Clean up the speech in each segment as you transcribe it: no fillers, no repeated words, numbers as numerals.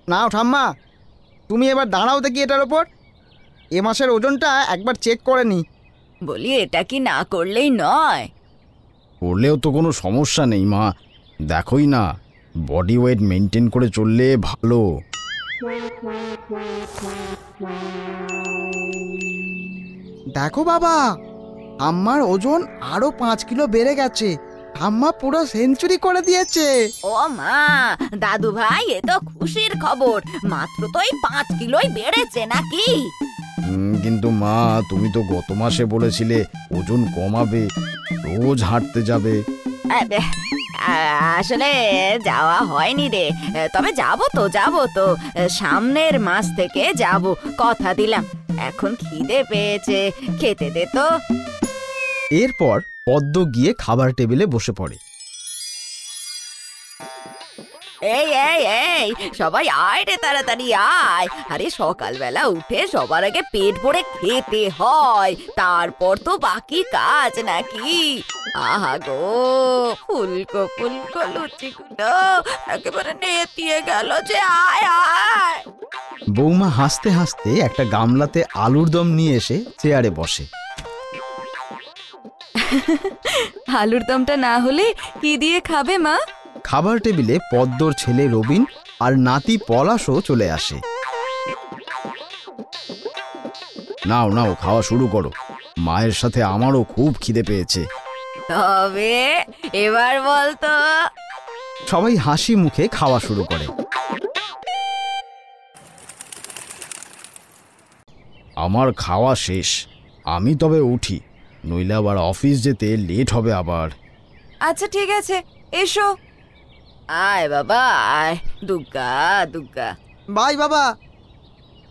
নাও ঠাম্মা, তুমি এবার দাঁড়াও দেখি এটার ওপর। এ মাসের ওজনটা একবার চেক করে নি। বলি এটা কি না করলেই নয়? করলেও তো কোনো সমস্যা নেই মা, দেখোই না, বডি ওয়েট মেনটেন করে চললে ভালো। দেখো বাবা, ঠাম্মার ওজন আরো 5 কিলো বেড়ে গেছে। ঠাম্মা পুরো সেঞ্চুরি করে দিয়েছে। ও মা, দাদু ভাই, এ তো খুশির খবর। মাত্র তো এই 5 কিলোই বেড়েছে নাকি? কিন্তু মা, তুমি তো গত মাসে বলেছিলে ওজন কমাবে, রোজ হাঁটতে যাবে। আসলে যাওয়া হয়নি রে, তবে যাবো তো সামনের মাস থেকে যাব, কথা দিলাম। এখন খিদে পেয়েছে, খেতে দে তো। এরপর পদ্ম গিয়ে খাবার টেবিলে বসে পড়ে। এই এই এই, সবাই আয় রে, তাড়াতাড়ি আয়। আরে সকালবেলা উঠে সবার আগে পেট ভরে খেতে হয়, তারপর তো বাকি কাজ নাকি। আহা গো, ফুলকো ফুলকো লুচিগুলো একেবারে নেতিয়ে গেল যে। আয় আয়। বৌমা হাসতে হাসতে একটা গামলাতে আলুর দম নিয়ে এসে চেয়ারে বসে। আলুর দমটা না হলে কি দিয়ে খাবে মা? খাবার টেবিলে পদ্মর ছেলে রবিন আর নাতি পলাশও চলে আসে। নাও নাও, খাওয়া শুরু করো, মায়ের সাথে আমারও খুব খিদে পেয়েছে। তবে এবার বল তো। সবাই হাসি মুখে খাওয়া শুরু করে। আমার খাওয়া শেষ, আমি তবে উঠি, নইলে আবার অফিস যেতে লেট হবে আবার। আচ্ছা ঠিক আছে, এসো। আয় বাবা আয়, দুগ্গা দুগ্গা। বাই বাবা।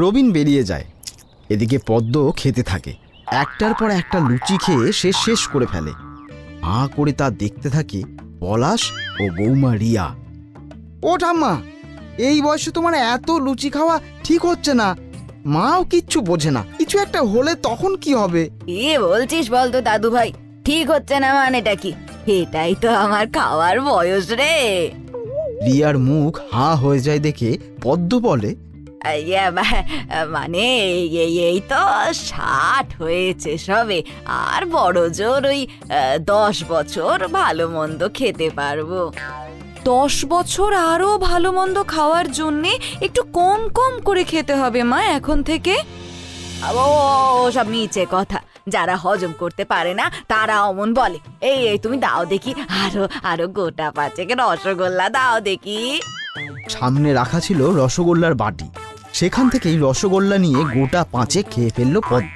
রবিন বেরিয়ে যায়, এদিকে পদ্ম খেতে থাকে। একটার পর একটা লুচি খেয়ে সে শেষ করে ফেলে। হাঁ করে তা দেখতে থাকে পলাশ ও বৌমা রিয়া। ও ঠাম্মা, এই বয়সে তোমার এত লুচি খাওয়া ঠিক হচ্ছে না। মাও কিচ্ছু বোঝে না, কিছু একটা হলে তখন কি হবে? কি বলছিস বলতো দাদু ভাই, ঠিক হচ্ছে না মানেটা কি? এটাই তো আমার খাওয়ার বয়স রে। রিয়ার মুখ হাঁ হয়ে যায় দেখে পদ্ম বলে, মানে এই তো 60 হয়েছে সবে, আর বড় জোর ওই 10 বছর ভালো মন্দ খেতে পারবো। 10 বছর আরো ভালো মন্দ খাওয়ার জন্যে একটু কম কম করে খেতে হবে মা এখন থেকে। ও সব মিছে কথা, যারা হজম করতে পারে না তারা অমন বলে। এই এই তুমি দাও দেখি, আরো গোটা 5 রসগোল্লা দাও দেখি। সামনে রাখা ছিল রসগোল্লার বাটি, সেখান থেকেই রসগোল্লা নিয়ে গোটা 5 খেয়ে ফেললো পদ্ম।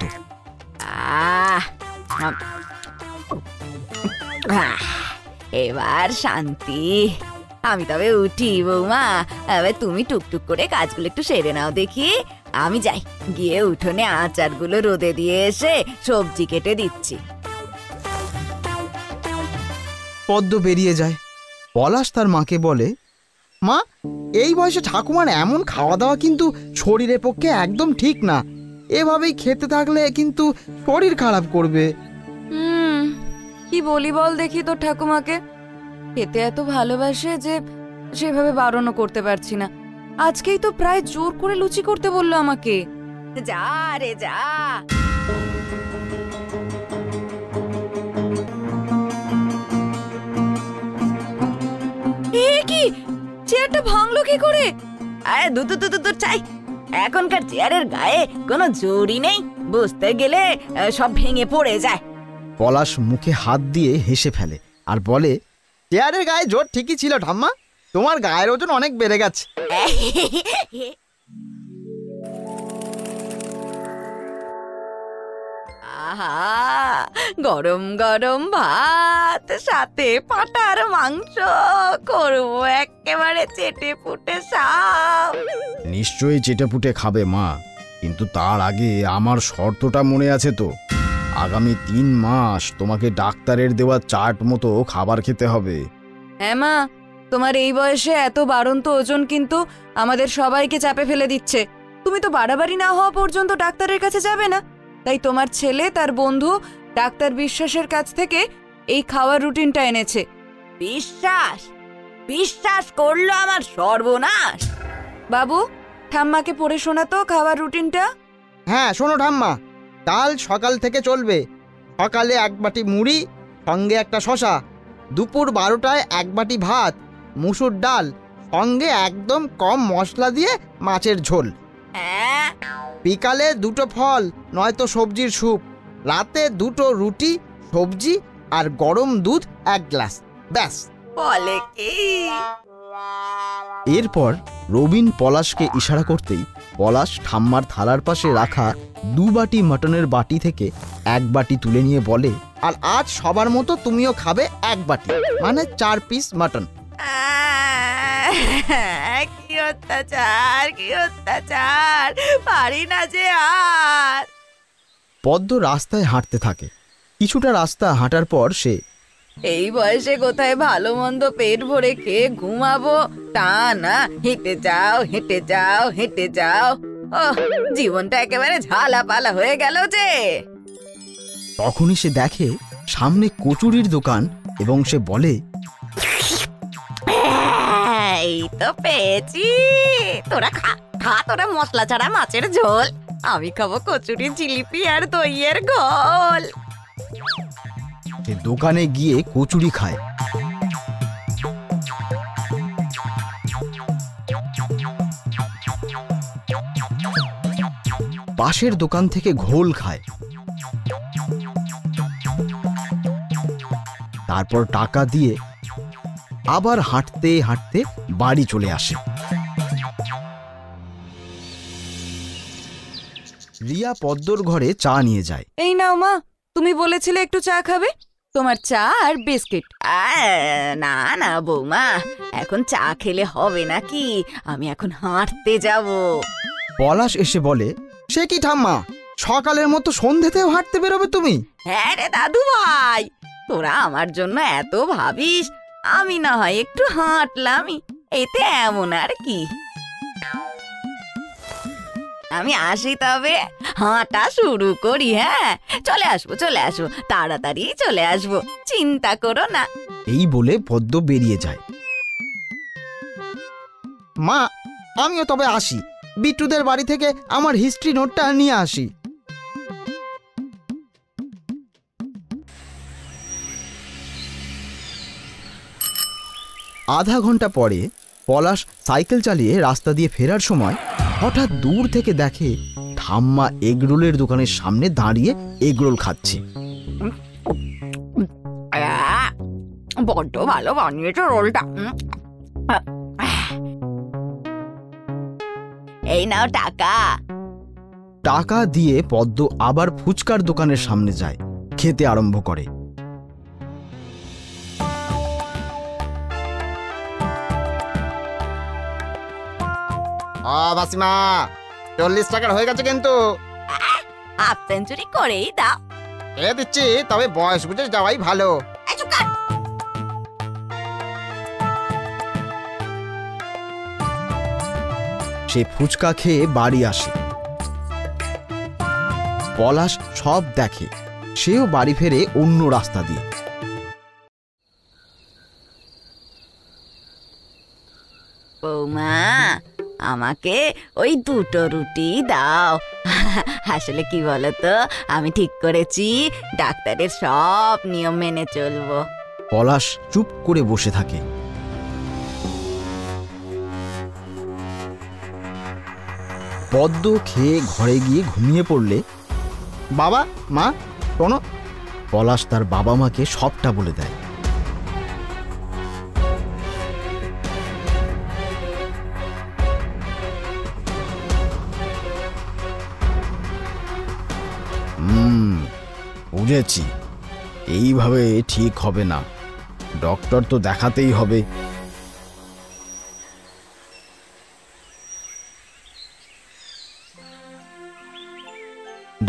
এবার শান্তি। আমি তবে উঠি বৌমা, তুমি টুকটুক করে কাজগুলো একটু সেরে নাও দেখি। আমি যাই, গিয়ে উঠোনে আচারগুলো রোদে দিয়ে এসে সবজি কেটে দিচ্ছি। পদ্ম বেরিয়ে যায়। পলাশ তার মাকে বলে, মা, এই বয়সে ঠাকুমার এমন খাওয়া দাওয়া কিন্তু শরীরের পক্ষে একদম ঠিক না। এভাবেই খেতে থাকলে কিন্তু শরীর খারাপ করবে। কি বলি বল দেখি তোর ঠাকুমাকে? খেতে এত ভালোবাসে যে সেভাবে বারণও করতে পারছি না। আজকেই তো প্রায় জোর করে লুচি করতে বললো আমাকে। যা রে যা। এ কি, চেয়ারটা ভাঙলো কি করে? আরে দূর চাই, এখনকার চেয়ারের গায়ে কোনো জোরই নেই, বুঝতে গেলে সব ভেঙে পড়ে যায়। পলাশ মুখে হাত দিয়ে হেসে ফেলে আর বলে, চেয়ারের গায়ে জোর ঠিকই ছিল ঠাম্মা, তোমার গায়ের ওজন অনেক বেড়ে গেছে। আহা, গরম গরম ভাত, সাথে পাঁঠার মাংস, করবো একেবারে চেটে পুটে সাপ। নিশ্চয়ই চেটেপুটে খাবে মা, কিন্তু তার আগে আমার শর্তটা মনে আছে তো? আগামী 3 মাস তোমাকে ডাক্তারের দেওয়া চার্ট মতো খাবার খেতে হবে। হ্যাঁ মা, তোমার এই বয়সে এত বাড়ন্ত ওজন কিন্তু আমাদের সবাইকে চাপে ফেলে দিচ্ছে। তুমি তো বাড়াবাড়ি না হওয়া পর্যন্ত ডাক্তারের কাছে যাবে না, তাই তোমার ছেলে তার বন্ধু ডাক্তার বিশ্বাসের কাছ থেকে এই খাওয়ার রুটিনটা এনেছে। বিশ্বাস করলো আমার সর্বনাশ। বাবু, ঠাম্মাকে পড়ে শোনাতো খাওয়ার রুটিনটা। হ্যাঁ শোনো ঠাম্মা, কাল সকাল থেকে চলবে। সকালে 1 বাটি মুড়ি, সঙ্গে একটা শশা। দুপুর 12টায় 1 বাটি ভাত, মুসুর ডাল, সঙ্গে একদম কম মশলা দিয়ে মাছের ঝোল। হ্যাঁ, বিকালে 2টো ফল নয়তো সবজির স্যুপ। রাতে 2টো রুটি, সবজি আর গরম দুধ 1 গ্লাস। ব্যাস। বলে কি? এরপর রবিন পলাশকে ইশারা করতেই পলাশ ঠাম্মার থালার পাশে রাখা 2 বাটি মাটনের বাটি থেকে 1 বাটি তুলে নিয়ে বলে, আর আজ সবার মতো তুমিও খাবে 1 বাটি, মানে 4 পিস মাটন। কি অত্যাচার, কি অত্যাচার! পারি না যে আর। পদ্ম রাস্তায় হাঁটতে থাকে। কিছুটা রাস্তা হাঁটার পর সে, এই বয়সে কোথায় ভালো মন্দ পেট ভরে খেয়ে ঘুমাবো, তা না, হেঁটে যাও হেঁটে যাও হেঁটে যাও। ও, জীবনটা একেবারে ঝালাপালা হয়ে গেল যে। তখনই সে দেখে সামনে কচুরির দোকান এবং সে বলে, এই তো পেয়েছি, তোরা খা খা, তোরা মশলা ছাড়া মাছের ঝোল, আমি খাবো কচুরি, জিলিপি আর দইয়ের ঘোল। সে দোকানে গিয়ে কচুরি খায়। পাশের দোকান থেকে ঘোল খায়। তারপর টাকা দিয়ে আবার হাঁটতে হাঁটতে বাড়ি চলে আসে। রিয়া পদ্মর ঘরে চা নিয়ে যায়। এই নাও মা, তুমি বলেছিলে একটু চা খাবে, তোমার চা আর বিস্কিট। না না বৌমা, এখন চা খেলে হবে নাকি, আমি এখন হাঁটতে যাব। পলাশ এসে বলে, সে কি ঠাম্মা, সকালের মতো সন্ধ্যেতেও হাঁটতে বেরোবে তুমি? হ্যাঁ রে দাদু ভাই, তোরা আমার জন্য এত ভাবিস, আমি না হয় একটু হাঁটলামই, এতে এমন আর কি। আমি আসি তবে, হাঁটা শুরু করি। হ্যাঁ, চলে আসবো, তাড়াতাড়ি চলে আসবো, চিন্তা করো না। এই বলে পদ্ম বেরিয়ে যায়। মা, আমিও তবে আসি, বিট্টুদের বাড়ি থেকে আমার হিস্ট্রি নোটটা নিয়ে আসি। আধা ঘন্টা পরে পলাশ সাইকেল চালিয়ে রাস্তা দিয়ে ফেরার সময় হঠাৎ দূর থেকে দেখে ঠাম্মা এগরোলের দোকানের সামনে দাঁড়িয়ে এগরোল খাচ্ছে। বড্ড ভালো বানিয়েছো রোলটা। এই নাও টাকা। টাকা দিয়ে পদ্ম আবার ফুচকার দোকানের সামনে যায়, খেতে আরম্ভ করে। মাসিমা, 40 টাকার হয়ে গেছে কিন্তু। হাফ সেঞ্চুরি করেই দাও। এ দিচ্ছি, তবে বয়স বুঝে যাওয়াই ভালো। সে ফুচকা খেয়ে বাড়ি আসে। পলাশ সব দেখে, সেও বাড়ি ফেরে অন্য রাস্তা দিয়ে। বৌমা, আমাকে ওই 2টো রুটি দাও। আসলে কি বলতো, আমি ঠিক করেছি ডাক্তারের সব নিয়ম মেনে চলবো। পলাশ চুপ করে বসে থাকে। পদ্ম খেয়ে ঘরে গিয়ে ঘুমিয়ে পড়লে বাবা, মা, শোনো। পলাশ তার বাবা মাকে সবটা বলে দেয়। বুঝেছি, এইভাবে ঠিক হবে না, ডক্টর তো দেখাতেই হবে।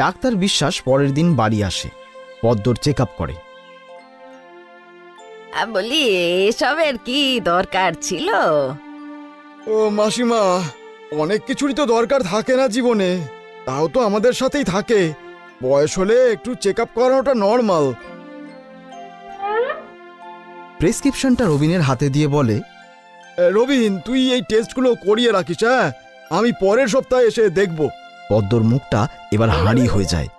ডাক্তার বিশ্বাস পরের দিন বাড়ি আসে, পদ্মর চেক আপ করে। বলি, এসবের কি দরকার ছিল? ও মাসিমা, অনেক কিছুরই তো দরকার থাকে না জীবনে, তাও তো আমাদের সাথেই থাকে। বয়স হলে একটু চেক আপ করানোটা নর্মাল। প্রেসক্রিপশনটা রবিনের হাতে দিয়ে বলে, রবিন, তুই এই টেস্টগুলো করিয়ে রাখিস, হ্যাঁ? আমি পরের সপ্তাহে এসে দেখব। পদ্মর মুখটা এবার হাঁড়ি হয়ে যায়।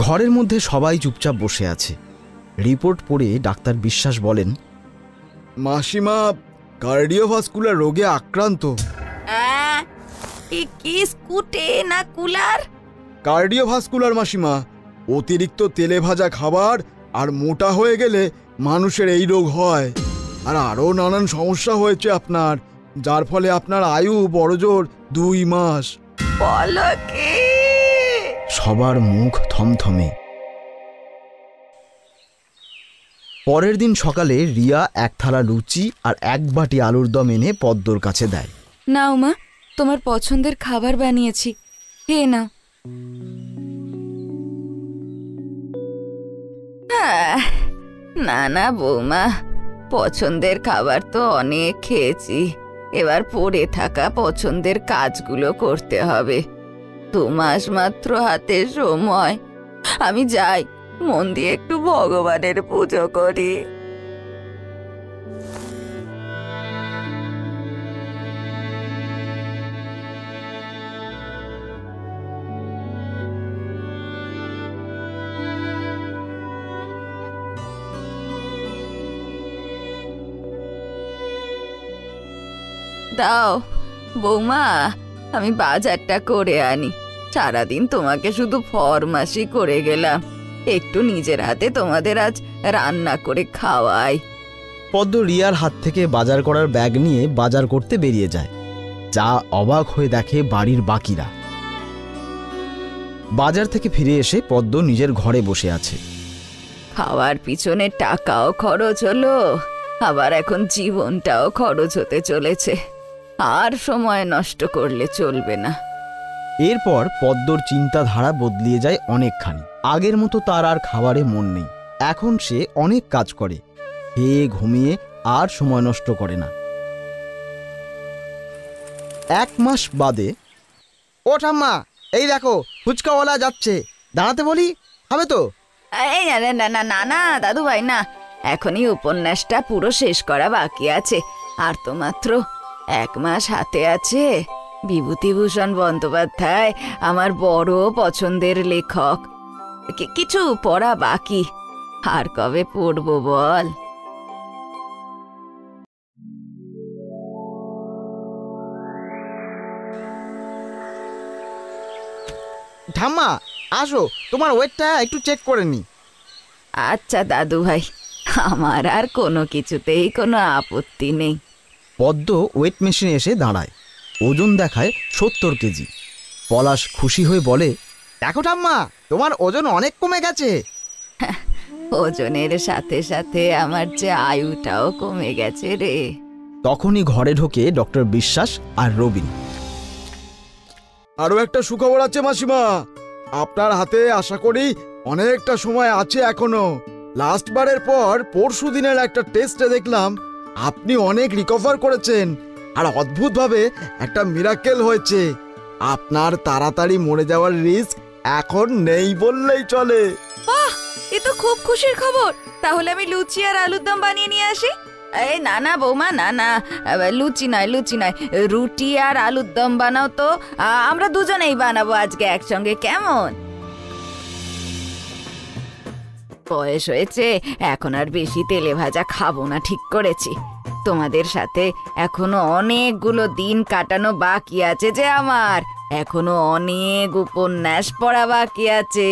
ঘরের মধ্যে সবাই চুপচাপ বসে আছে। রিপোর্ট পড়ে ডাক্তার বিশ্বাস বলেন, মাসিমা কার্ডিওভাস্কুলার রোগে আক্রান্ত। কি স্কুটে না কুলার? কার্ডিওভাস্কুলার মাসিমা, অতিরিক্ত তেলে ভাজা খাবার আর মোটা হয়ে গেলে মানুষের এই রোগ হয়। আর আরও নানান সমস্যা হয়েছে আপনার, যার ফলে আপনার আয়ু বড়জোর 2 মাস। বলো কি? সবার মুখ থমথমে। পরের দিন সকালে রিয়া এক থালা লুচি আর 1 বাটি আলুর দম এনে পদ্মর কাছে দেয়। নাও মা, তোমার পছন্দের খাবার বানিয়েছি, খেয়ে নাও। না না বৌমা, পছন্দের খাবার তো অনেক খেয়েছি, এবার পড়ে থাকা পছন্দের কাজগুলো করতে হবে। 2 মাস মাত্র হাতে সময়, আমি যাই মন দিয়ে একটু ভগবানের পুজো করি। দাও বৌমা, আমি বাজারটা করে আনি। সারাদিন তোমাকে শুধু ফরমাসি করে গেলাম, একটু নিজের হাতে তোমাদের আজ রান্না করে খাওয়াই। পদ্ম রিয়ার হাত থেকে বাজার করার ব্যাগ নিয়ে বাজার করতে বেরিয়ে যায়। যা অবাক হয়ে দেখে বাড়ির বাকিরা। বাজার থেকে ফিরে এসে পদ্ম নিজের ঘরে বসে আছে। খাওয়ার পিছনে টাকাও খরচ হলো, আবার এখন জীবনটাও খরচ হতে চলেছে। আর সময় নষ্ট করলে চলবে না। এরপর পদ্মর চিন্তাধারা বদলিয়ে যায় অনেকখানি। আগের মতো তার আর খাবারে মন নেই। এখন সে অনেক কাজ করে, খেয়ে ঘুমিয়ে আর সময় নষ্ট করে না। 1 মাস বাদে, ও ঠাম্মা, এই দেখো ফুচকাওয়ালা যাচ্ছে, দাঁড়াতে বলি, হবে তো? এই না না না না না দাদু ভাই, না, এখনই উপন্যাসটা পুরো শেষ করা বাকি আছে। আর তো মাত্র 1 মাস হাতে আছে। বিভূতিভূষণ বন্দ্যোপাধ্যায় আমার বড় পছন্দের লেখক। কিছু পড়া বাকি, আর কবে পড়বো বল? ঠাম্মা আসো, তোমার ওয়েটটা একটু চেক করে নি। আচ্ছা দাদু ভাই, আমার আর কোনো কিছুতেই কোনো আপত্তি নেই। পদ্ম ওয়েট মেশিনে এসে দাঁড়ায়। ওজন দেখায় 70 কেজি। পলাশ খুশি হয়ে বলে, দেখো ঠাম্মা, তোমার ওজন অনেক কমে গেছে। ওজনের সাথে সাথে আমার যে আয়ুটাও কমে গেছে রে। তখনই ঘরে ঢোকে ডক্টর বিশ্বাস আর রবিন। আরও একটা সুখবর আছে মাসিমা, আপনার হাতে আশা করি অনেকটা সময় আছে এখনো। লাস্ট বারের পর পরশু দিনের একটা টেস্টে দেখলাম আপনি অনেক রিকভার করেছেন, আর অদ্ভুতভাবে একটা মিরাকেল হয়েছে। আপনার তাড়াতাড়ি মরে যাওয়ার রিস্ক এখন নেই বললেই চলে। বাহ, এ তো খুব খুশির খবর। তাহলে আমি লুচি আর আলুর দম বানিয়ে নিয়ে আসি। এই না না বৌমা, না না, লুচি নয়, রুটি আর আলুর দম বানাও তো। আমরা দুজনেই বানাবো আজকে একসঙ্গে, কেমন? বয়স হয়েছে, এখন আর বেশি তেলে ভাজা খাবো না ঠিক করেছি। তোমাদের সাথে এখনো অনেকগুলো দিন কাটানো বাকি আছে যে আমার, এখনো অনেক উপন্যাস পড়া বাকি আছে।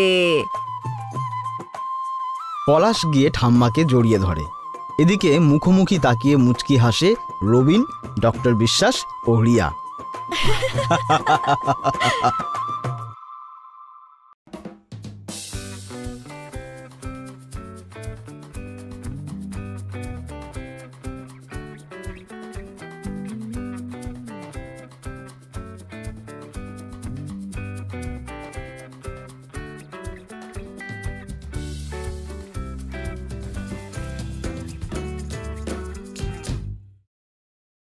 পলাশ গিয়ে ঠাম্মাকে জড়িয়ে ধরে। এদিকে মুখোমুখি তাকিয়ে মুচকি হাসে রবিন, ডক্টর বিশ্বাস ও রিয়া।